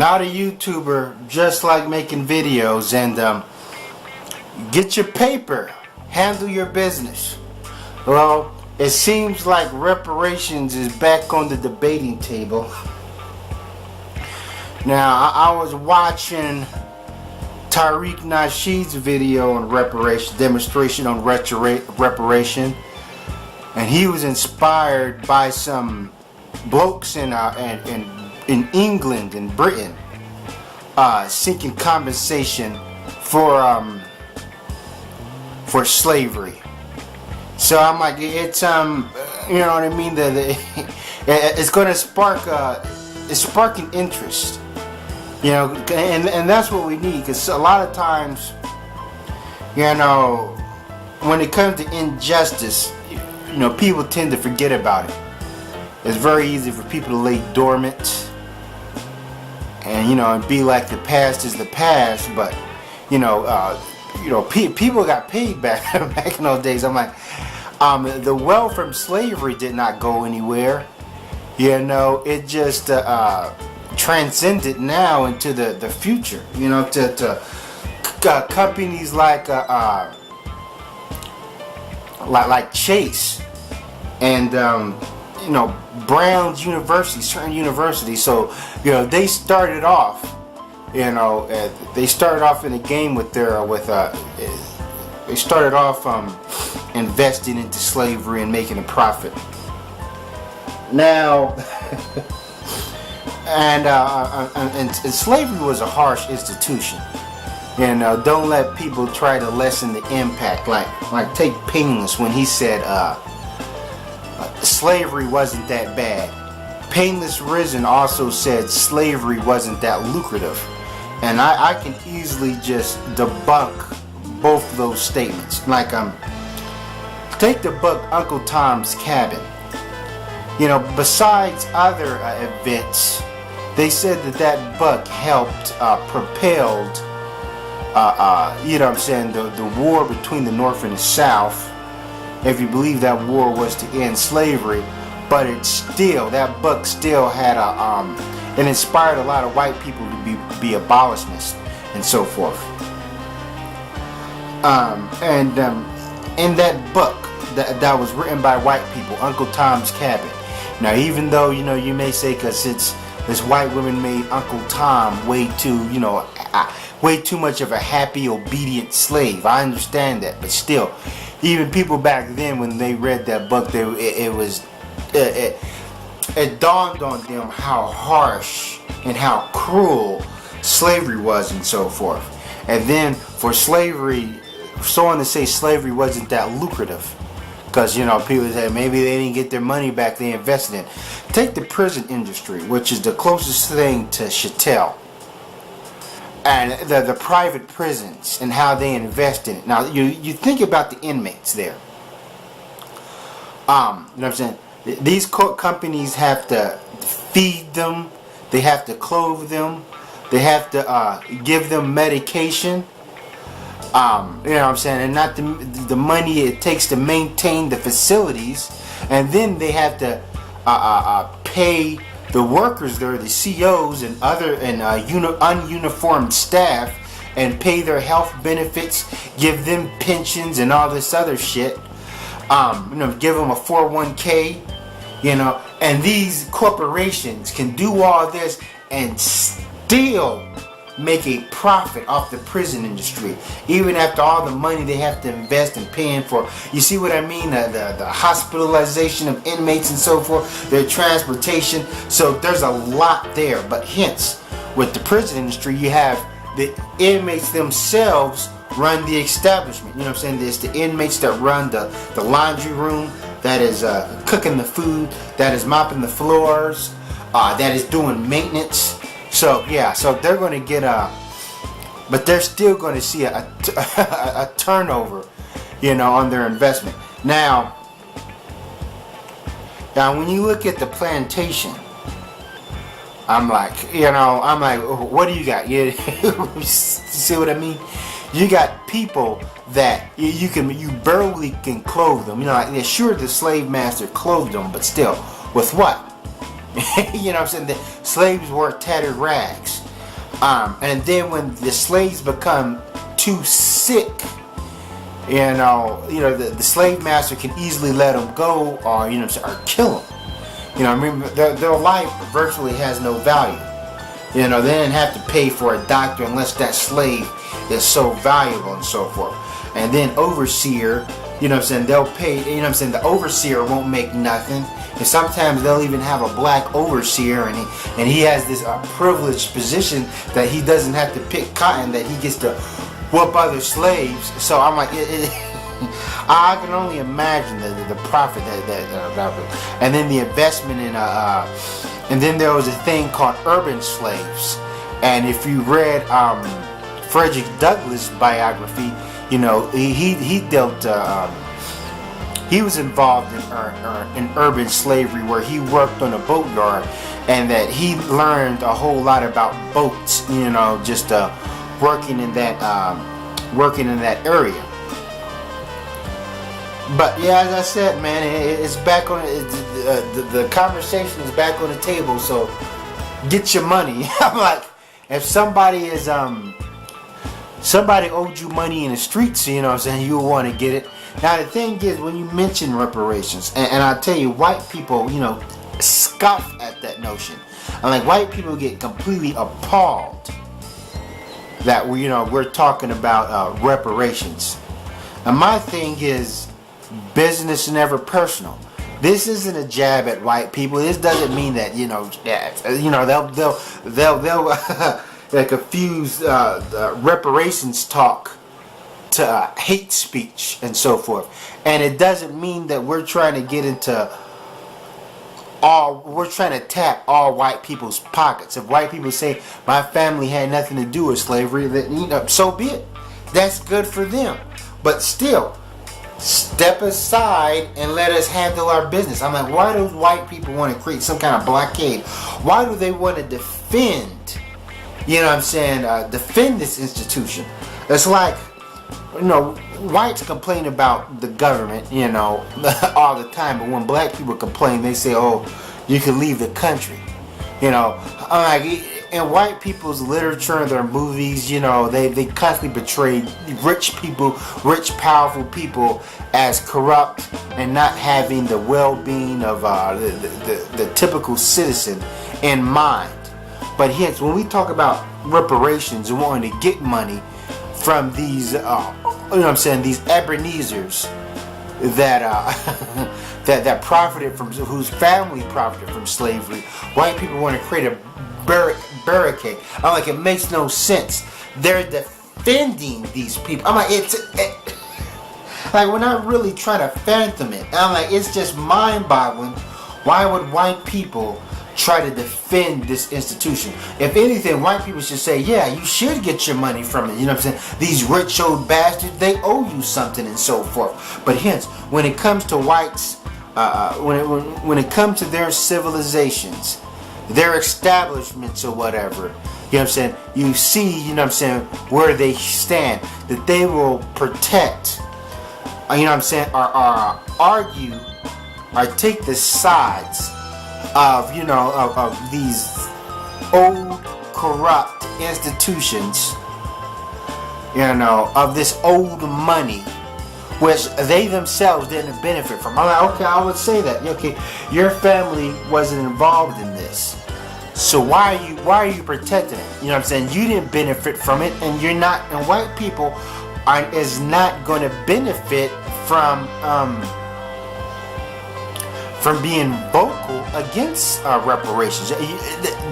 not a YouTuber, just like making videos, and get your paper, handle your business. Well, it seems like reparations is back on the debating table. Now, I was watching Tariq Nasheed's video on reparation, demonstration on reparation, and he was inspired by some blokes in England and Britain seeking compensation for slavery. So I'm like, it's you know what I mean. It's going to spark it's sparking interest. You know, and that's what we need, because a lot of times, you know, when it comes to injustice, you know, people tend to forget about it. It's very easy for people to lay dormant and, you know, and be like the past is the past. But, people got paid back in those days. I'm like, the wealth from slavery did not go anywhere. You know, it just transcended now into the future. You know, to companies like Chase and you know, Brown's universities, certain universities. So, you know, they started off, you know, they started off in a game with they started off investing into slavery and making a profit. Now, and slavery was a harsh institution. You know, don't let people try to lessen the impact. Like take Painless when he said slavery wasn't that bad. Painless Risen also said slavery wasn't that lucrative. And I can easily just debunk both of those statements. Like take the book Uncle Tom's Cabin. You know, besides other events, they said that book helped propelled you know what I'm saying, the war between the North and the South, if you believe that war was to end slavery. But it still, that book still had it inspired a lot of white people to be abolitionists and so forth. In that book that was written by white people, Uncle Tom's Cabin. Now, even though, you know, you may say, because this white woman made Uncle Tom way too much of a happy, obedient slave. I understand that, but still, even people back then, when they read that book, it dawned on them how harsh and how cruel slavery was and so forth. And then for slavery, someone to say slavery wasn't that lucrative, because, you know, people say maybe they didn't get their money back they invested in. Take the prison industry, which is the closest thing to chattel, and the private prisons and how they invest in it. Now, you think about the inmates there. You know what I'm saying? These companies have to feed them, they have to clothe them, they have to give them medication. You know what I'm saying, and not the money it takes to maintain the facilities, and then they have to pay the workers there, the COs and other ununiformed staff, and pay their health benefits, give them pensions and all this other shit. You know, give them a 401k. You know, and these corporations can do all this and still make a profit off the prison industry, even after all the money they have to invest in paying for, you see what I mean, the hospitalization of inmates and so forth, their transportation. So there's a lot there. But hence, with the prison industry, you have the inmates themselves run the establishment. You know what I'm saying? There's the inmates that run the laundry room, that is cooking the food, that is mopping the floors, that is doing maintenance. So yeah, so they're going to get but they're still going to see a turnover, you know, on their investment. Now when you look at the plantation, I'm like, what do you got? You see what I mean? You got people that you barely can clothe them. You know, like, sure, the slave master clothed them, but still, with what? You know what I'm saying? The slaves wore tattered rags. And then when the slaves become too sick, the slave master can easily let them go, or or kill them. I mean, their life virtually has no value. They didn't have to pay for a doctor unless that slave is so valuable and so forth. And then overseer, they'll pay, the overseer won't make nothing. And sometimes they'll even have a black overseer, and he has this privileged position that he doesn't have to pick cotton, that he gets to whoop other slaves. So I'm like, I can only imagine the profit that and then the investment in and then there was a thing called urban slaves. And if you read Frederick Douglass' biography, he dealt he was involved in urban slavery, where he worked on a boatyard, and that he learned a whole lot about boats, just working in that area. But yeah, as I said, man, it's back on. The conversation is back on the table. So get your money. I'm like, if somebody owed you money in the streets, you want to get it. Now the thing is, when you mention reparations, and I tell you, white people, scoff at that notion. I'm like, white people get completely appalled that we're talking about reparations. And my thing is, business never personal. This isn't a jab at white people. This doesn't mean that they'll confuse reparations talk to hate speech and so forth. And it doesn't mean that we're trying to get into we're trying to tap all white people's pockets. If white people say my family had nothing to do with slavery, then so be it. That's good for them. But still, step aside and let us handle our business. I'm like, why do white people want to create some kind of blockade? Why do they want to defend? Defend this institution. It's like, whites complain about the government, all the time, but when black people complain, they say, oh, you can leave the country. I'm like, in white people's literature and their movies, they constantly portray rich people, rich, powerful people as corrupt and not having the well-being of the typical citizen in mind. But hence, when we talk about reparations and wanting to get money from these, these Ebenezers that that profited from, whose family profited from slavery, white people want to create a barricade. I'm like, it makes no sense. They're defending these people. I'm like, like, we're not really trying to fathom it. I'm like, it's just mind-boggling. Why would white people try to defend this institution? If anything, white people should say, yeah, you should get your money from it. These rich old bastards, they owe you something and so forth. But hence, when it comes to whites, when it comes to their civilizations, their establishments or whatever, you see, where they stand, that they will protect, or argue, or take the sides of, of these old corrupt institutions, of this old money, which they themselves didn't benefit from. I'm like, okay, I would say that. Okay, your family wasn't involved in this, so why are you protecting it? You didn't benefit from it, and you're not. And white people is not going to benefit from being vocal against reparations. You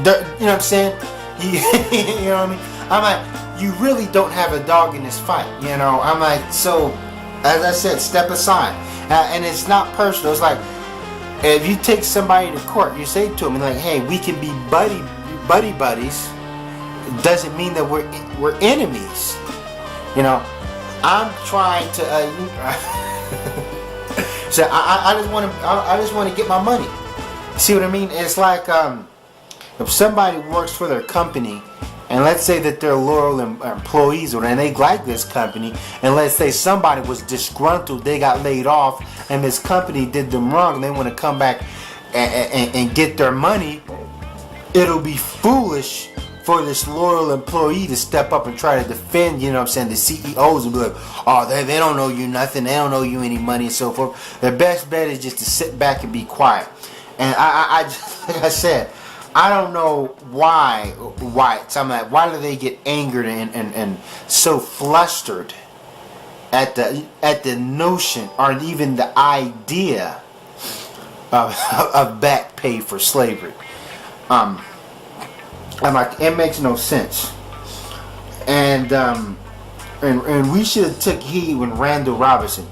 know what I'm saying? You know what I mean? I'm like, you really don't have a dog in this fight. I'm like, so as I said, step aside. And it's not personal. It's like, if you take somebody to court, you say to them, like, hey, we can be buddies. It doesn't mean that we're enemies. I'm trying to. So I just want to get my money. See what I mean? It's like if somebody works for their company, and let's say that they're loyal employees, and they like this company, and let's say somebody was disgruntled, they got laid off, and this company did them wrong, and they want to come back and get their money. It'll be foolish for this loyal employee to step up and try to defend, you know what I'm saying, the CEOs and be like, oh, they don't owe you nothing, they don't owe you any money and so forth. The best bet is just to sit back and be quiet. And I just, like I said, I don't know why. So I'm like, why do they get angered and so flustered at the notion or even the idea of back pay for slavery? I'm like, it makes no sense. And we should have took heed when Randall Robinson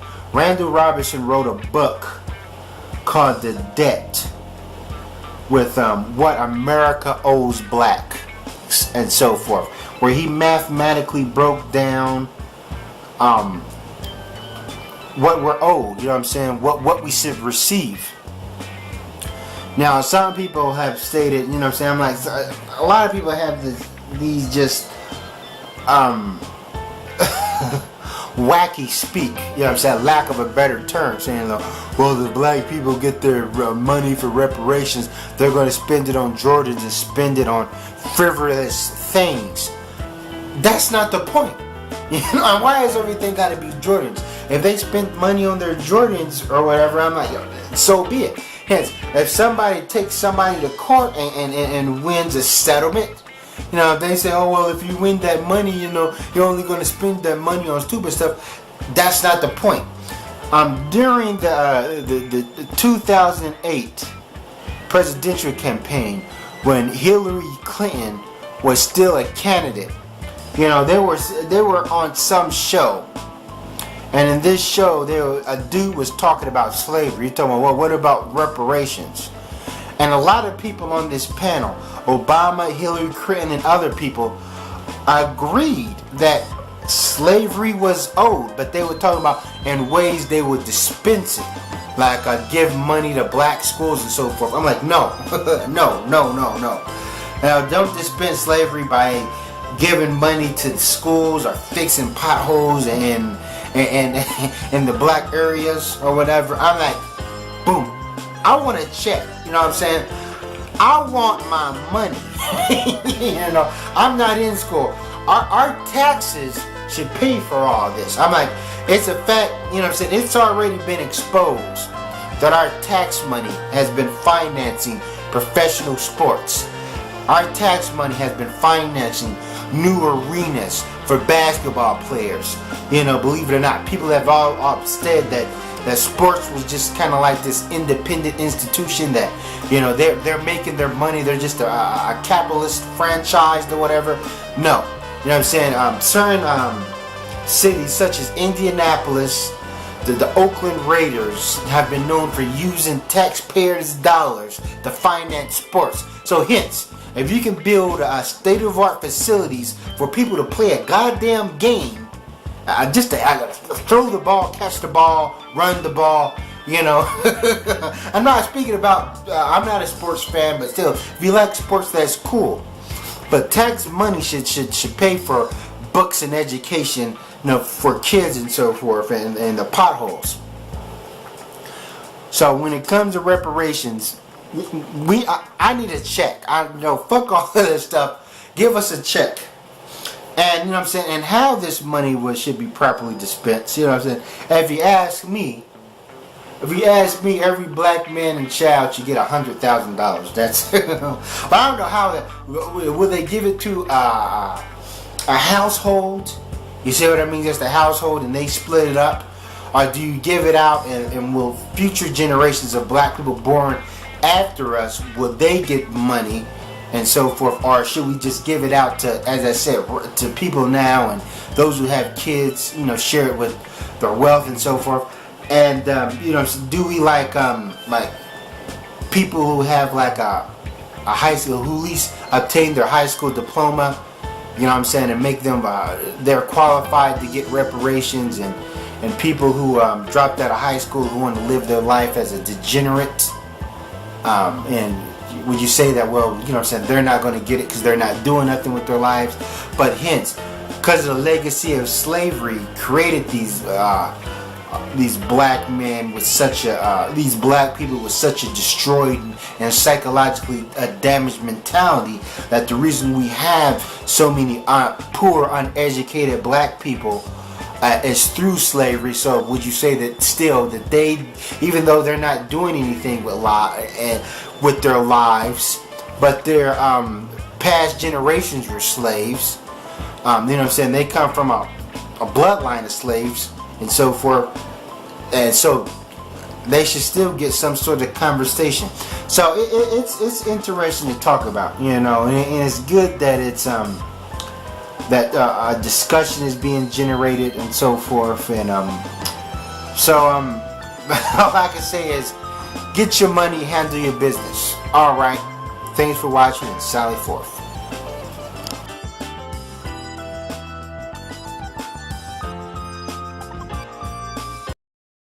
wrote a book called The Debt, with what America owes black and so forth, where he mathematically broke down what we're owed, you know what I'm saying, what we should receive. Now, some people have stated, you know what I'm saying, I'm like, a lot of people have these just wacky speak, you know what I'm saying, lack of a better term, saying, well, the black people get their money for reparations, they're going to spend it on Jordans and spend it on frivolous things. That's not the point. You know, why has everything got to be Jordans? If they spend money on their Jordans or whatever, I'm like, so be it. Hence, if somebody takes somebody to court and wins a settlement, you know, if they say, oh, well, if you win that money, you know, you're only going to spend that money on stupid stuff. That's not the point. During the 2008 presidential campaign, when Hillary Clinton was still a candidate, you know, they were on some show. And in this show, a dude was talking about slavery. He's talking about, well, what about reparations? And a lot of people on this panel, Obama, Hillary Clinton, and other people, agreed that slavery was owed, but they were talking about in ways they would dispense it, like give money to black schools and so forth. I'm like, no, no. Now, don't dispense slavery by giving money to the schools or fixing potholes and in the black areas or whatever. I'm like, boom. I want to check. You know what I'm saying? I want my money. You know, I'm not in school. Our taxes should pay for all this. I'm like, it's a fact. You know what I'm saying? It's already been exposed that our tax money has been financing professional sports. Our tax money has been financing new arenas for basketball players. You know, believe it or not, people have all said that sports was just kind of like this independent institution that, you know, they're making their money, they're just a capitalist franchise or whatever. No, you know what I'm saying? Certain cities such as Indianapolis, the Oakland Raiders have been known for using taxpayers' dollars to finance sports. So hence, if you can build state-of-the-art facilities for people to play a goddamn game, just to throw the ball, catch the ball, run the ball, you know. I'm not speaking about, I'm not a sports fan, but still, if you like sports, that's cool. But tax money should pay for books and education, you know, for kids and so forth, and the potholes. So when it comes to reparations, I need a check. Fuck all of this stuff. Give us a check. And you know what I'm saying, and how this money should be properly dispensed. You know what I'm saying? And if you ask me, every black man and child should get $100,000. That's. But I don't know how. Will they give it to a household? You see what I mean? Just a household, and they split it up, or do you give it out, and will future generations of black people born after us, will they get money and so forth, or should we just give it out to, as I said, to people now, and those who have kids, you know, share it with their wealth and so forth? And you know, do we like people who have like a high school, who at least obtained their high school diploma, you know what I'm saying, and make them they're qualified to get reparations, and people who dropped out of high school who want to live their life as a degenerate, and would you say that, well, you know what I'm saying, they're not going to get it because they're not doing nothing with their lives? But hence, because of the legacy of slavery, created these these black men with such a these black people with such a destroyed and psychologically damaged mentality, that the reason we have so many poor, uneducated black people is through slavery. So would you say that still that they, even though they're not doing anything with their lives, but their past generations were slaves? You know what I'm saying? They come from a bloodline of slaves and so forth, and so they should still get some sort of conversation. So it's interesting to talk about, you know, and it's good that it's that a discussion is being generated and so forth, and all I can say is get your money, handle your business. All right, thanks for watching, and Sally forth.